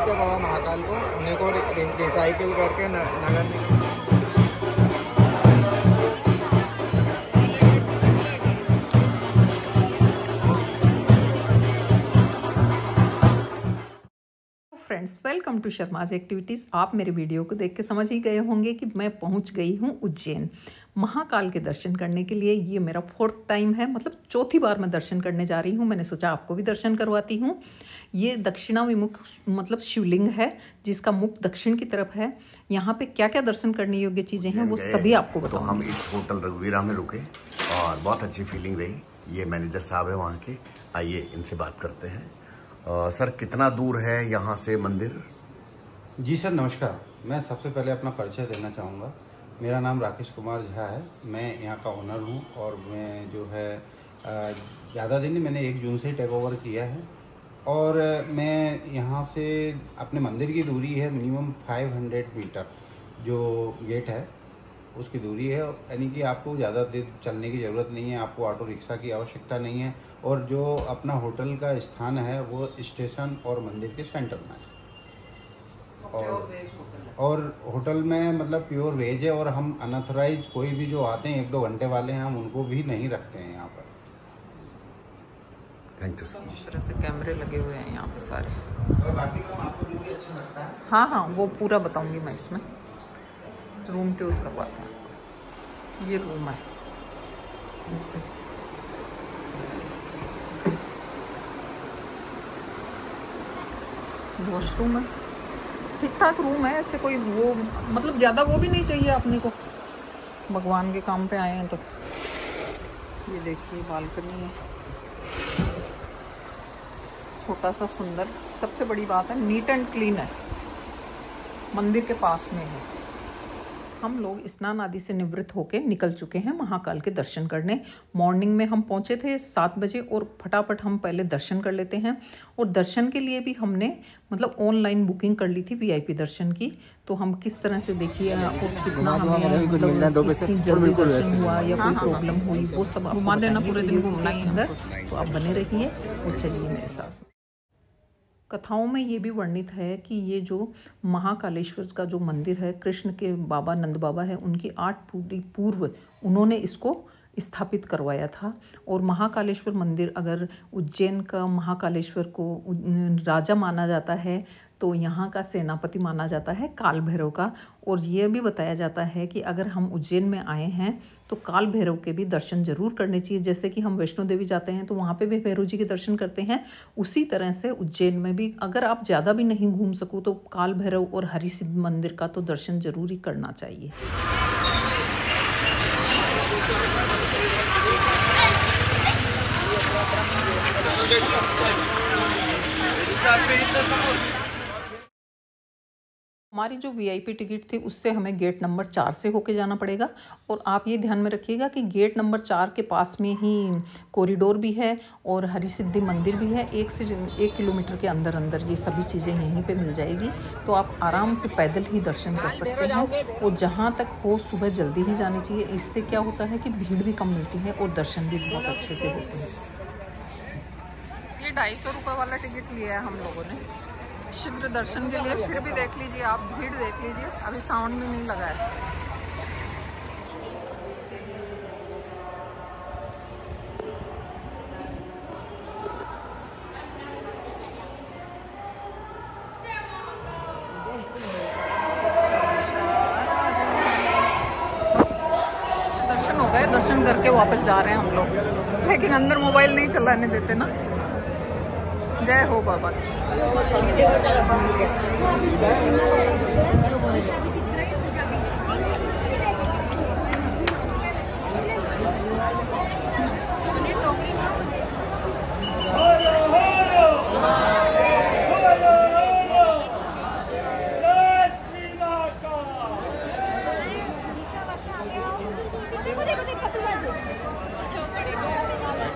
थे बाबा महाकाल को, उन्हीं को रिसाइकिल करके नगर निगम। Friends, welcome to Sharma's activities. आप मेरे वीडियो को देख के समझ ही गए होंगे कि मैं पहुंच गई हूं उज्जैन महाकाल के दर्शन करने के लिए। ये मेरा 4th टाइम है, मतलब चौथी बार मैं दर्शन करने जा रही हूं। मैंने सोचा आपको भी दर्शन करवाती हूं। ये दक्षिणाभिमुख मतलब शिवलिंग है, जिसका मुख दक्षिण की तरफ है। यहाँ पे क्या क्या दर्शन करने योग्य चीज़ें हैं वो सभी आपको बताऊँ। तो हम इस होटल रघुवीरा में रुके और बहुत अच्छी फीलिंग रही। ये मैनेजर साहब है वहाँ के, आइए इनसे बात करते हैं। सर, कितना दूर है यहाँ से मंदिर? जी सर, नमस्कार। मैं सबसे पहले अपना परिचय देना चाहूँगा। मेरा नाम राकेश कुमार झा है। मैं यहाँ का ओनर हूँ और मैं जो है ज़्यादा दिन नहीं, मैंने 1 जून से टेक ओवर किया है। और मैं यहाँ से अपने मंदिर की दूरी है मिनिमम 500 मीटर, जो गेट है उसकी दूरी है। यानी कि आपको ज़्यादा देर चलने की ज़रूरत नहीं है, आपको ऑटो रिक्शा की आवश्यकता नहीं है। और जो अपना होटल का स्थान है वो स्टेशन और मंदिर के सेंटर में है। और होटल में मतलब प्योर वेज है। और हम अनऑथराइज कोई भी जो आते हैं 1-2 घंटे वाले हैं, हम उनको भी नहीं रखते हैं यहाँ पर। Thank you sir. इस तरह से कैमरे लगे हुए हैं यहाँ पे सारे। और बाकी काम आपको जो भी अच्छा लगता है, हाँ, वो पूरा बताऊंगी मैं। इसमें रूम टूर करवाते हैं आपको। ये रूम है, वॉशरूम है, ठीक ठाक रूम है। ऐसे कोई वो मतलब ज़्यादा वो भी नहीं चाहिए अपने को, भगवान के काम पे आए हैं तो। ये देखिए बालकनी है, छोटा सा सुंदर। सबसे बड़ी बात है नीट एंड क्लीन है, मंदिर के पास में है। हम लोग स्नान आदि से निवृत्त होकर निकल चुके हैं महाकाल के दर्शन करने। मॉर्निंग में हम पहुंचे थे 7 बजे और फटाफट हम पहले दर्शन कर लेते हैं। और दर्शन के लिए भी हमने मतलब ऑनलाइन बुकिंग कर ली थी वीआईपी दर्शन की। तो हम किस तरह से देखिए और कितना हमें मतलब जल्दी दर्शन हुआ या कोई प्रॉब्लम हुई वो सब घुमा देना। पूरे दिन घूमना ही अंदर, तो आप बने रहिए और चलिए मेरे साथ। कथाओं में ये भी वर्णित है कि ये जो महाकालेश्वर का जो मंदिर है, कृष्ण के बाबा नंद बाबा है, उनकी 8 पीढ़ी पूर्व उन्होंने इसको स्थापित करवाया था। और महाकालेश्वर मंदिर, अगर उज्जैन का महाकालेश्वर को राजा माना जाता है तो यहाँ का सेनापति माना जाता है काल भैरव का। और ये भी बताया जाता है कि अगर हम उज्जैन में आए हैं तो काल भैरव के भी दर्शन जरूर करने चाहिए। जैसे कि हम वैष्णो देवी जाते हैं तो वहाँ पे भी भैरव जी के दर्शन करते हैं, उसी तरह से उज्जैन में भी अगर आप ज़्यादा भी नहीं घूम सको तो काल भैरव और हरि सिद्ध मंदिर का तो दर्शन जरूर ही करना चाहिए। हमारी जो वीआईपी टिकट थी उससे हमें गेट नंबर 4 से होके जाना पड़ेगा। और आप ये ध्यान में रखिएगा कि गेट नंबर 4 के पास में ही कॉरिडोर भी है और हरि सिद्धि मंदिर भी है। 1 किलोमीटर के अंदर अंदर ये सभी चीज़ें यहीं पे मिल जाएगी। तो आप आराम से पैदल ही दर्शन कर सकते हैं। और जहाँ तक हो सुबह जल्दी ही जानी चाहिए। इससे क्या होता है कि भीड़ भी कम मिलती है और दर्शन भी बहुत अच्छे से होते हैं। ये 250 रुपये वाला टिकट लिया है हम लोगों ने शीघ्र दर्शन के लिए। फिर भी देख लीजिए आप, भीड़ देख लीजिए, अभी साउंड भी नहीं लगा है। दर्शन हो गए, दर्शन करके वापस जा रहे हैं हम लोग, लेकिन अंदर मोबाइल नहीं चलाने देते ना। जय हो बाबा की।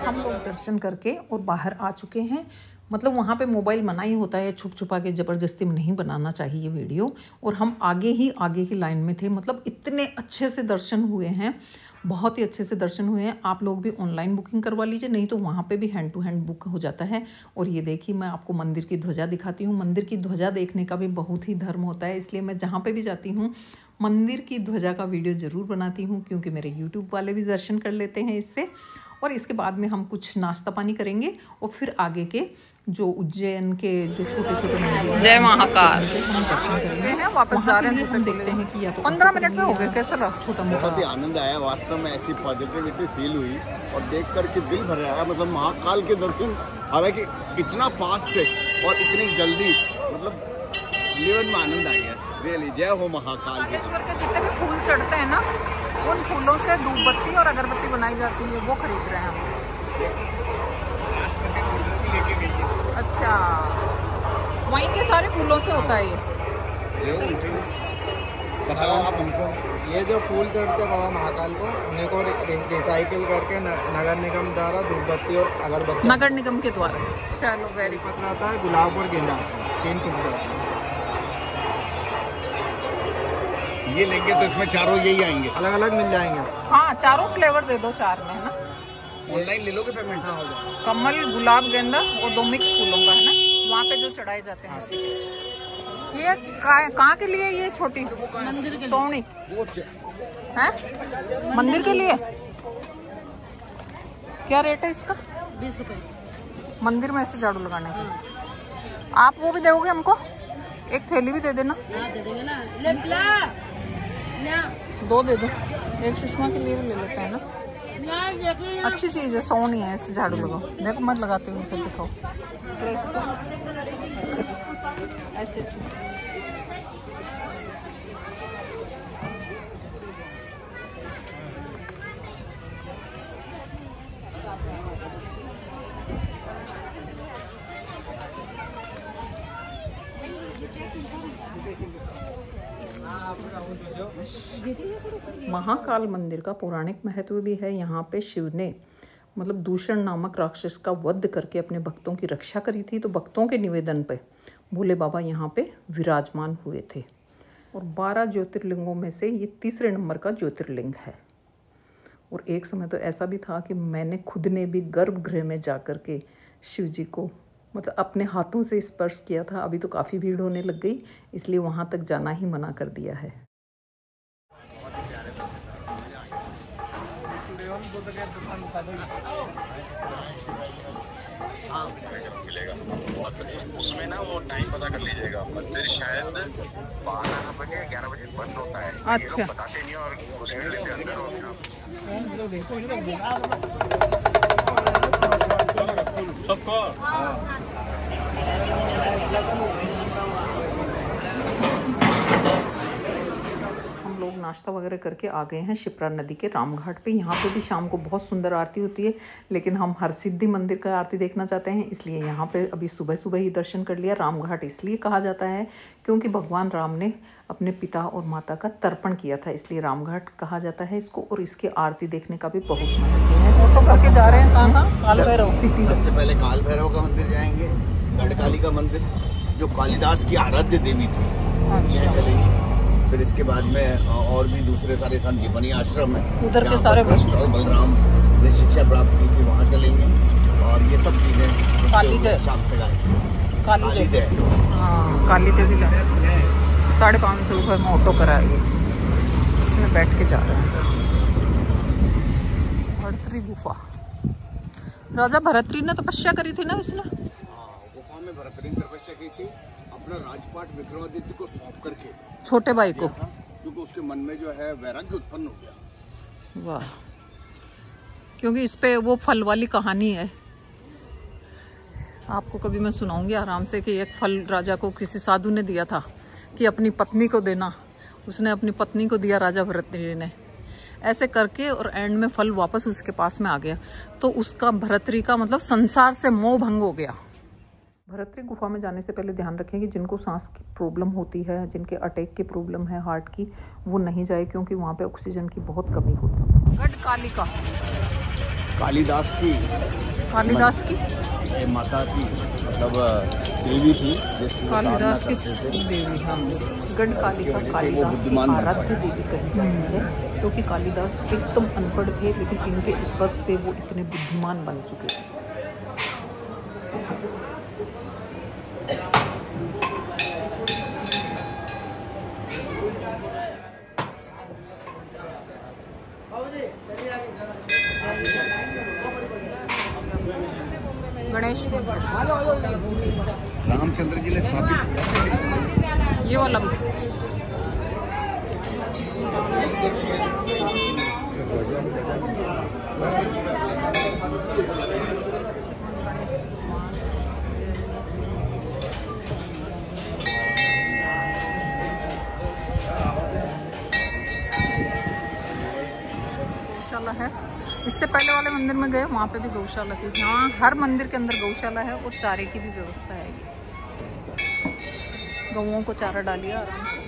हम लोग दर्शन करके और बाहर आ चुके हैं। मतलब वहाँ पे मोबाइल मना ही होता है, छुप छुपा के ज़बरदस्ती में नहीं बनाना चाहिए वीडियो। और हम आगे की लाइन में थे, मतलब इतने अच्छे से दर्शन हुए हैं, बहुत ही अच्छे से दर्शन हुए हैं। आप लोग भी ऑनलाइन बुकिंग करवा लीजिए, नहीं तो वहाँ पे भी हैंड टू हैंड बुक हो जाता है। और ये देखिए मैं आपको मंदिर की ध्वजा दिखाती हूँ। मंदिर की ध्वजा देखने का भी बहुत ही धर्म होता है, इसलिए मैं जहाँ पे भी जाती हूँ मंदिर की ध्वजा का वीडियो ज़रूर बनाती हूँ, क्योंकि मेरे यूट्यूब वाले भी दर्शन कर लेते हैं इससे। और इसके बाद में हम कुछ नाश्ता पानी करेंगे और फिर आगे के जो उज्जैन के जो छोटे छोटे मंदिर हैं, जय महाकाल हम दर्शन करेंगे हैं, वापस जा रहे हैं। हम देखते हैं कि या तो 15 मिनट में हो गए, कैसा रहा? छोटा बहुत ही मोटा आनंद आया, वास्तव में ऐसी पॉजिटिविटी फील हुई और देख कर के दिल भर आया। मतलब महाकाल के दर्शन हालांकि इतना पास से और इतनी जल्दी, मतलब जीवन में आनंद आ गया रियली। जय हो महाकाल। बागेश्वर के जितने भी फूल चढ़ते हैं ना, उन फूलों से धूप बत्ती और अगरबत्ती बनाई जाती है, वो खरीद रहे हैं हम। अच्छा, वहीं के सारे फूलों से होता है ये। बताओ आप हमको। ये जो फूल चढ़ते बाबा महाकाल को, उन्हीं को रिसाइकिल करके नगर निगम द्वारा धूप बत्ती और अगरबत्ती, नगर निगम के द्वारा। चलो वेरी गुड। पत्र आता है गुलाब और गेंदा, 3 खुशबू। ये लेंगे तो इसमें चारों यही आएंगे, अलग अलग मिल जाएंगे। हाँ, चारों फ्लेवर दे दो, 4 में है ना। ऑनलाइन ले लोगे पेमेंट? हाँ, हो जाएगा। कमल, गुलाब, गेंदा और 2 मिक्स फूलों का है ना, वहाँ पे जो चढ़ाए जाते हैं। ये कहाँ के लिए? ये छोटी मंदिर के सोनी है, मंदिर के लिए। क्या रेट है इसका? 20 रुपए मंदिर में ऐसे झाड़ू लगाने का। आप वो भी दोगे हमको? एक थैली भी दे देना। दे देंगे ना। ले 2 दे दो, एक सुषमा के लिए भी ले लेते हैं ना। अच्छी चीज है, सोनी है, ऐसे झाड़ू लगाओ। देखो मत लगाते हुए, फिर दिखाओ इसको ऐसे। महाकाल मंदिर का पौराणिक महत्व भी है। यहाँ पे शिव ने मतलब दूषण नामक राक्षस का वध करके अपने भक्तों की रक्षा करी थी, तो भक्तों के निवेदन पे भोले बाबा यहाँ पे विराजमान हुए थे। और 12 ज्योतिर्लिंगों में से ये 3रे नंबर का ज्योतिर्लिंग है। और एक समय तो ऐसा भी था कि मैंने खुद ने भी गर्भगृह में जा कर के शिव जी को मतलब अपने हाथों से स्पर्श किया था। अभी तो काफ़ी भीड़ होने लग गई, इसलिए वहाँ तक जाना ही मना कर दिया है। उसमें ना वो टाइम पता कर लीजिएगा। मंदिर शायद 12 बजे 11 बजे बंद होता है। अच्छा, बताते नहीं और कुछ घंटे के अंदर होगा। हम लोग नाश्ता वगैरह करके आ गए हैं शिप्रा नदी के रामघाट पे। यहाँ पे भी शाम को बहुत सुंदर आरती होती है, लेकिन हम हरसिद्धि मंदिर का आरती देखना चाहते हैं, इसलिए यहाँ पे अभी सुबह सुबह ही दर्शन कर लिया। रामघाट इसलिए कहा जाता है क्योंकि भगवान राम ने अपने पिता और माता का तर्पण किया था, इसलिए रामघाट कहा जाता है इसको। और इसकी आरती देखने का भी बहुत महत्व है। फोटो करके जा रहे हैं कहाँ? काल भैरव। सबसे पहले काल भैरव का मंदिर जाएंगे, गढ़काली का मंदिर जो कालिदास की आराध्य देवी थी, यहाँ चलेंगे। फिर इसके बाद में और भी दूसरे सारे संत जीवनी आश्रम है, उधर के सारे कृष्ण और बलराम ने शिक्षा प्राप्त की थी, वहाँ चलेंगे। और ये सब चीजें कालीदेव, शाम तक आएंगे। कालीदेव, हाँ कालीदेव भी जा रहे हैं। 550 रुपये में ऑटो कराएंगे, इसमें बैठ के जा रहे हैं। भरतरी गुफा, राजा भरतरी ने तपस्या करी थी ना इसने। गुफा में भरतरी ने तपस्या की थी, अपना राजपाट विक्रमादित्य को सौंप करके छोटे भाई को, क्योंकि उसके मन में जो है वैराग्य उत्पन्न हो गया। वाह, क्योंकि इस पे वो फल वाली कहानी है। आपको कभी मैं सुनाऊंगी आराम से कि एक फल राजा को किसी साधु ने दिया था कि अपनी पत्नी को देना। उसने अपनी पत्नी को दिया राजा भरतरी ने, ऐसे करके और एंड में फल वापस उसके पास में आ गया। तो उसका भरतरी का मतलब संसार से मोह भंग हो गया। भरतरी गुफा में जाने से पहले ध्यान रखें कि जिनको सांस की प्रॉब्लम होती है, जिनके अटैक की प्रॉब्लम है हार्ट की, वो नहीं जाए, क्योंकि वहाँ पे ऑक्सीजन की बहुत कमी होती है। गढ़कालिका, कालिदास की ये माता की मतलब देवी थी जिसकी कालिदास की करते थे। देवी, हाँ, गढ़ कालिका वो कालिदास की बुद्धिमान बन आराध्य पाए। देवी कही जाती है, क्योंकि कालिदास एकदम अनपढ़ थे, लेकिन इनके स्पर्श से वो इतने बुद्धिमान बन चुके थे। गणेश रामचंद्र जी ने स्थापित किया। ये वाला भी। गौशाला है। इससे पहले वाले मंदिर में गए, वहाँ पे भी गौशाला थी। हाँ, हर मंदिर के अंदर गौशाला है और चारे की भी व्यवस्था है। गौओं को चारा डालिए आराम से।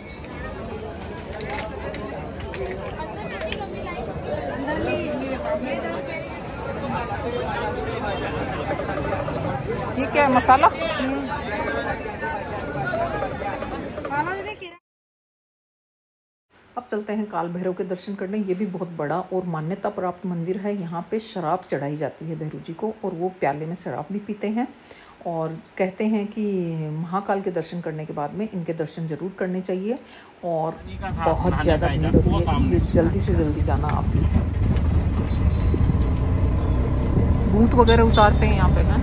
ये क्या है, मसाला? अब चलते हैं काल भैरव के दर्शन करने। ये भी बहुत बड़ा और मान्यता प्राप्त मंदिर है। यहाँ पे शराब चढ़ाई जाती है भैरव जी को, और वो प्याले में शराब भी पीते हैं। और कहते हैं कि महाकाल के दर्शन करने के बाद में इनके दर्शन जरूर करने चाहिए, और बहुत ज़्यादा भीड़ होती है, इसलिए जल्दी से जल्दी जाना आप भी। भूत वगैरह उतारते हैं यहाँ पे ना।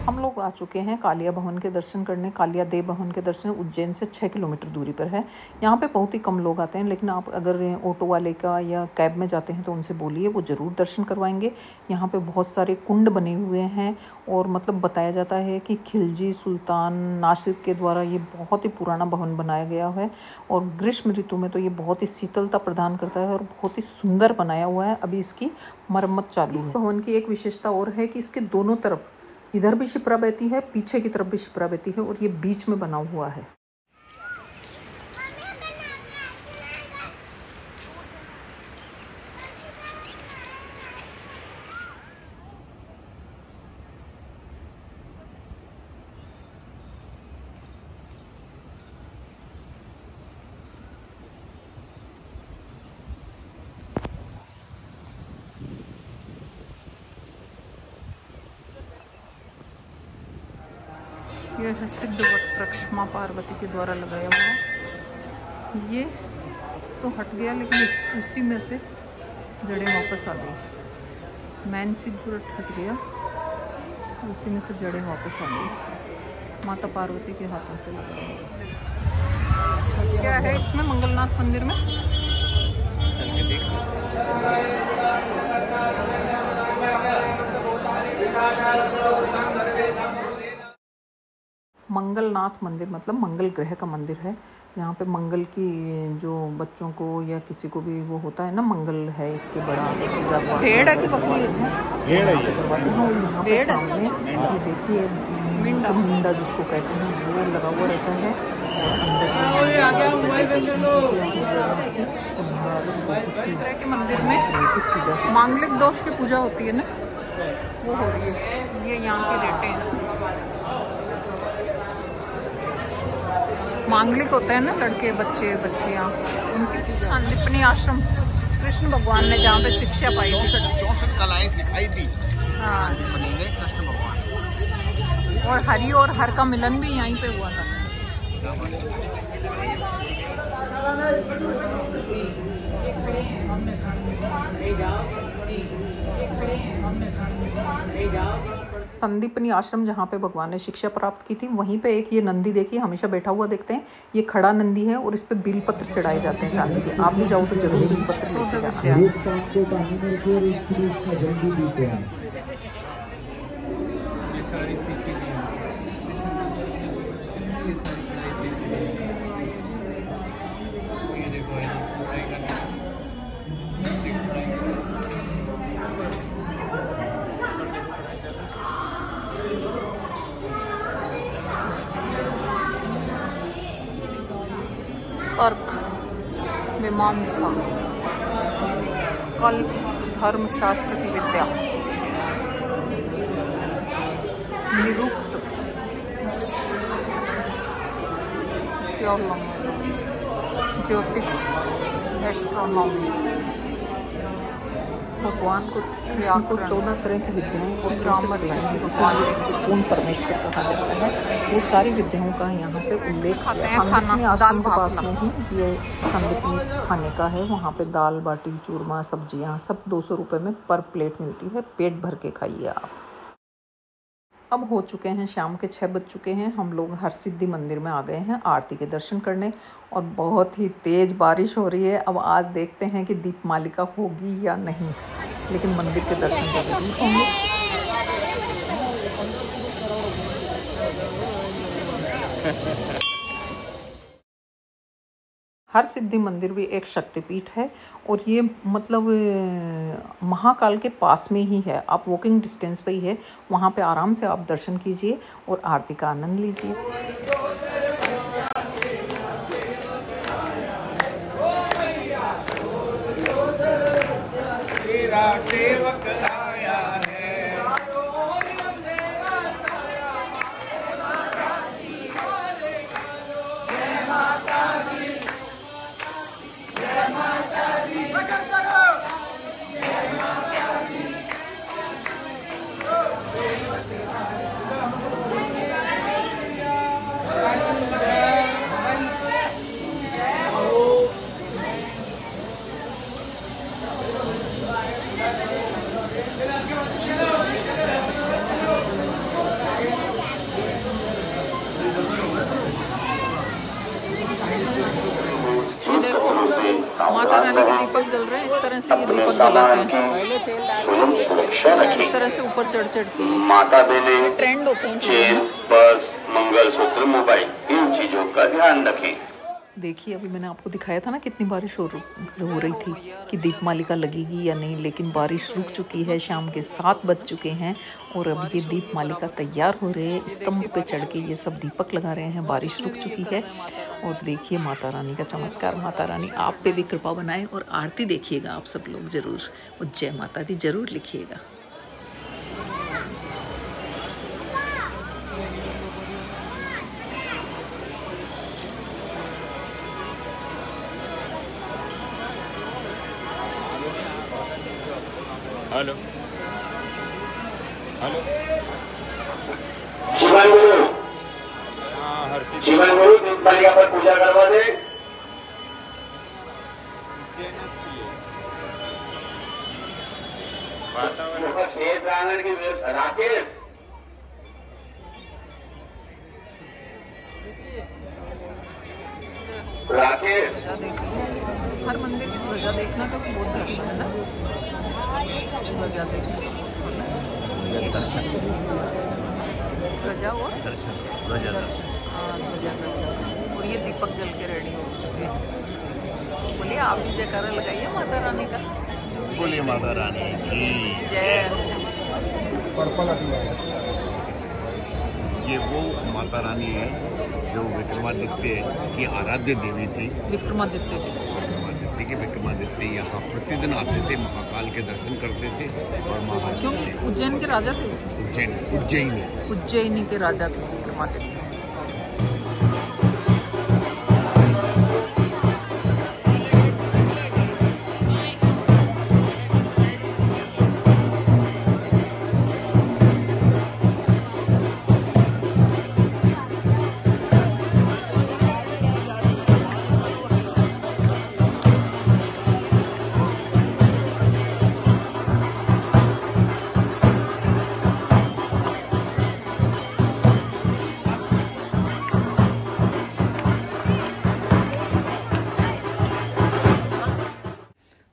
हम लोग आ चुके हैं कालिया भवन के दर्शन करने। कालिया देव भवन के दर्शन उज्जैन से 6 किलोमीटर दूरी पर है। यहाँ पे बहुत ही कम लोग आते हैं, लेकिन आप अगर ऑटो वाले का या कैब में जाते हैं तो उनसे बोलिए, वो ज़रूर दर्शन करवाएंगे। यहाँ पे बहुत सारे कुंड बने हुए हैं, और मतलब बताया जाता है कि खिलजी सुल्तान नासिर के द्वारा ये बहुत ही पुराना भवन बनाया गया है, और ग्रीष्म ऋतु में तो ये बहुत ही शीतलता प्रदान करता है और बहुत ही सुंदर बनाया हुआ है। अभी इसकी मरम्मत चालू है। इस भवन की एक विशेषता और है कि इसके दोनों तरफ, इधर भी शिप्रा बहती है, पीछे की तरफ भी शिप्रा बहती है, और ये बीच में बना हुआ है। यह है सिद्ध वट वृक्ष, माँ पार्वती के द्वारा लगाया हुआ। ये तो हट गया, लेकिन उसी में से जड़ें वापस आ गई। मैन सिद्ध वट हट गया, उसी में से जड़ें वापस आ गई। माता पार्वती के हाथों से लगाया हुआ। क्या है इसमें मंगलनाथ मंदिर में? मंगलनाथ मंदिर मतलब मंगल ग्रह का मंदिर है। यहाँ पे मंगल की जो बच्चों को या किसी को भी वो होता है ना, मंगल है इसके बड़ा पूजा पाठ। भेड़ है कि बकरी है? भेड़ है ये। करवाते हैं। यहाँ पे सामने देखिए मिंडा जिसको कहते हैं, वो लगा हुआ रहता है। के मंदिर में मांगलिक दोष की पूजा होती है ना, वो हो रही है। ये यहाँ की रेटें हैं। मांगलिक होते हैं ना लड़के, बच्चे बच्चियाँ, उनकी संदीपनी आश्रम कृष्ण भगवान ने जहाँ पे शिक्षा पाई थी, 64 कलाएं सिखाई थी। हाँ, बनेंगे कृष्ण भगवान। और हरि और हर का मिलन भी यहीं पे हुआ था। संदीपनी आश्रम जहाँ पे भगवान ने शिक्षा प्राप्त की थी, वहीं पे एक ये नंदी देखिए हमेशा बैठा हुआ देखते हैं। ये खड़ा नंदी है और इस पे बेलपत्र चढ़ाए जाते हैं चांदी के। आप भी जाओ तो जरूर बेलपत्र लेके जाना। कर्क मीमांसा, कल्प, धर्मशास्त्र की विद्या। निरुक्त प्योर लैंग्वेज, ज्योतिष, एस्ट्रोनॉमी, भगवान को आपको 14 तरह की विद्याओं को ड्रामा दिखाएंगे, इसलिए इसको पूर्ण परमेश्वर कहा जाता है। वो सारी विद्याओं का यहाँ पे उल्लेख खाना आश्रम के पास में ही ये संदीपनी खाने का है। वहाँ पे दाल बाटी चूरमा सब्जियाँ सब 200 रुपये में पर प्लेट मिलती है। पेट भर के खाइए आप। अब हो चुके हैं शाम के 6 बज चुके हैं। हम लोग हरसिद्धि मंदिर में आ गए हैं आरती के दर्शन करने और बहुत ही तेज़ बारिश हो रही है। अब आज देखते हैं कि दीपमालिका होगी या नहीं, लेकिन मंदिर के दर्शन तो जरूर होंगे। हरसिद्धि मंदिर भी एक शक्तिपीठ है और ये मतलब महाकाल के पास में ही है। आप वॉकिंग डिस्टेंस पे ही है। वहाँ पे आराम से आप दर्शन कीजिए और आरती का आनंद लीजिए। सेवक आया है। माता रानी के दीपक जल रहे हैं। इस तरह से ये दीपक जलाते हैं, इस तरह से ऊपर चढ़ चढ़ के। माता देने ट्रेंड होते हैं। चेन, पर्स, मंगलसूत्र, मोबाइल, इन चीजों का ध्यान रखें। देखिए अभी मैंने आपको दिखाया था ना कितनी बारिश हो रही थी कि दीपमालिका लगेगी या नहीं, लेकिन बारिश रुक चुकी है। शाम के 7 बज चुके हैं और अब ये दीपमालिका तैयार हो रही है। स्तंभ पे चढ़ के ये सब दीपक लगा रहे हैं। बारिश रुक चुकी है और देखिए माता रानी का चमत्कार। माता रानी आप पे भी कृपा बनाए और आरती देखिएगा आप सब लोग ज़रूर और जय माता दी ज़रूर लिखिएगा। हेलो हेलो शिवान गुरु, शिवान गुरु दीपमालिका पर पूजा करवा दे। शेर प्रांगण की व्यवस्था। राकेश राकेश हर मंदिर की ध्वजा देखना तो बहुत बढ़िया है ना। ध्वजा देखना, दर्शन, ध्वजा और दर्शन, ध्वजा दर्शन। हाँ, ध्वजा दर्शन। और ये दीपक जल के रेडी हो चुके हैं। बोलिए आप भी जयकारा लगाइए माता रानी का। बोलिए माता रानी की जय। ये वो माता रानी है जो विक्रमादित्य की आराध्य देवी थी। विक्रमादित्य की विक्रमादित्य यहाँ प्रतिदिन आते थे, महाकाल के दर्शन करते थे और महाकाल, क्योंकि उज्जैन के राजा थे। उज्जैनी के राजा थे विक्रमादित्य।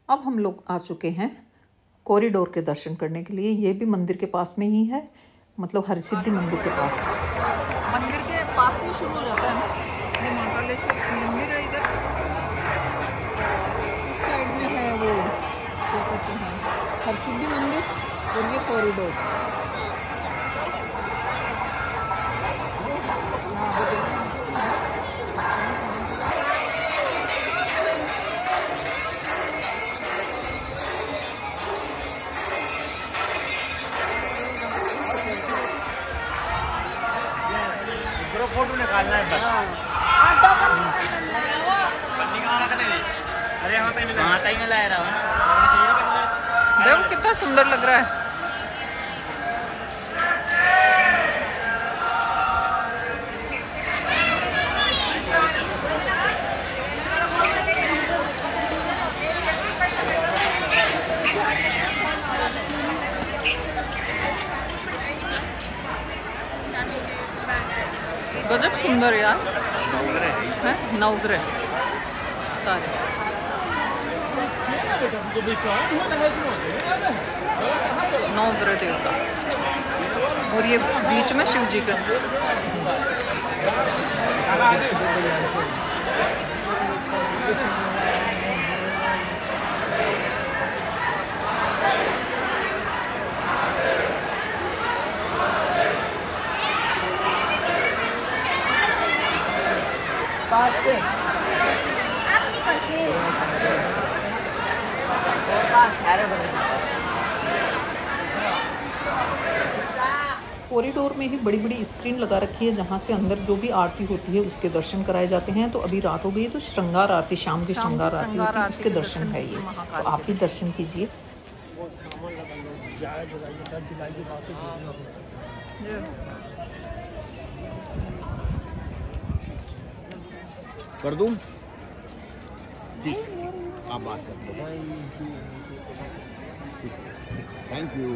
अब हम लोग आ चुके हैं कॉरिडोर के दर्शन करने के लिए। ये भी मंदिर के पास में ही है, मतलब हरसिद्धि मंदिर के पास में। मंदिर के पास ही शुरू हो जाता है ना। ये महाकालेश्वर मंदिर है, इधर उस साइड में है वो क्या कहते हैं हरसिद्धि मंदिर और ये कॉरिडोर। निकालना है बस। अरे हाँ ताई में लाया रहा हूँ। देखो कितना सुंदर लग रहा है। गजब सुंदर यार है। नवग्रह सारे नवग्रह देवता और ये बीच में शिव जी का। कॉरिडोर में ही बड़ी बड़ी स्क्रीन लगा रखी है जहाँ से अंदर जो भी आरती होती है उसके दर्शन कराए जाते हैं। तो अभी रात हो गई है तो श्रृंगार आरती, शाम की श्रृंगार आरती होती है, उसके दर्शन है ये। तो आप भी दर्शन कीजिए। कर दूं? ठीक, आप बात करते हैं। Thank you.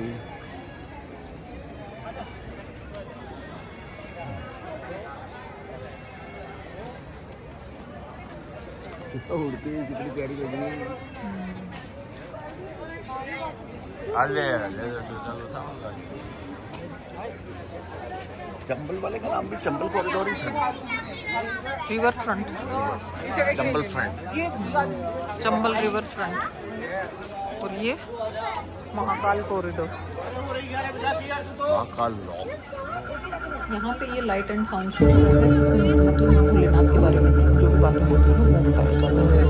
उड़ती है, कितनी प्यारी लगी है। चंबल वाले का नाम भी चंबल कॉरिडोर ही था। River front, Chambal front, Chambal river front. और ये महाकाल कॉरिडोर, महाकाल लॉ। यहाँ पे ये लाइट एंड साउंड शो हो रहा है। इसमें मतलब भोलेनाथ के बारे में जो भी बातें होती हैं वो बताया जाता है।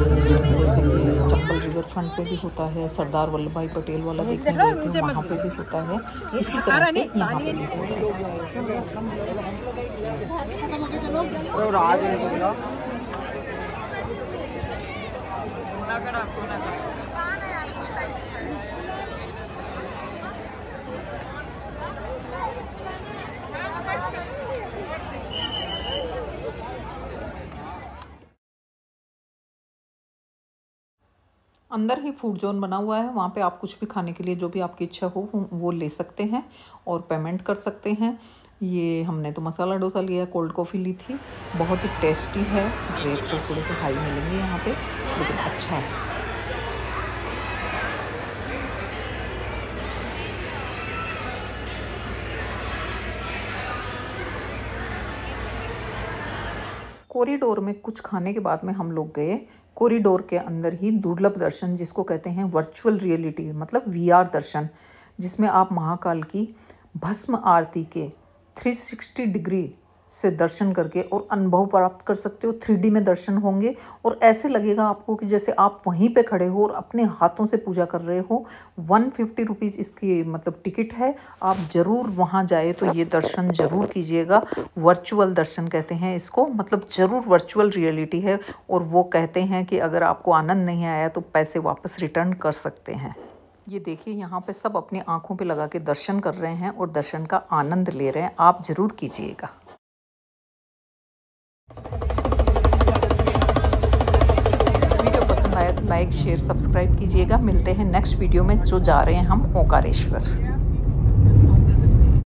जैसे कि चंबल रिवर फ्रंट पे भी होता है, सरदार वल्लभ भाई पटेल वाला देखने गए थे वहाँ पे भी होता है, इसी तरह से यहाँ पे भी होता है। अंदर ही फूड जोन बना हुआ है, वहाँ पे आप कुछ भी खाने के लिए जो भी आपकी इच्छा हो वो ले सकते हैं और पेमेंट कर सकते हैं। ये हमने तो मसाला डोसा लिया, कोल्ड कॉफ़ी ली थी, बहुत ही टेस्टी है। रेट तो थोड़े से हाई मिलेंगे यहाँ पे, लेकिन अच्छा है। कॉरिडोर में कुछ खाने के बाद में हम लोग गए कॉरिडोर के अंदर ही दुर्लभ दर्शन, जिसको कहते हैं वर्चुअल रियलिटी, मतलब VR दर्शन, जिसमें आप महाकाल की भस्म आरती के 360 डिग्री से दर्शन करके और अनुभव प्राप्त कर सकते हो। 3D में दर्शन होंगे और ऐसे लगेगा आपको कि जैसे आप वहीं पे खड़े हो और अपने हाथों से पूजा कर रहे हो। 150 रुपीज़ इसकी मतलब टिकट है। आप ज़रूर वहाँ जाए तो ये दर्शन ज़रूर कीजिएगा। वर्चुअल दर्शन कहते हैं इसको, मतलब ज़रूर वर्चुअल रियलिटी है। और वो कहते हैं कि अगर आपको आनंद नहीं आया तो पैसे वापस रिटर्न कर सकते हैं। ये देखिए यहाँ पे सब अपनी आँखों पे लगा के दर्शन कर रहे हैं और दर्शन का आनंद ले रहे हैं। आप ज़रूर कीजिएगा। वीडियो पसंद आया तो लाइक शेयर सब्सक्राइब कीजिएगा। मिलते हैं नेक्स्ट वीडियो में, जो जा रहे हैं हम ओंकारेश्वर।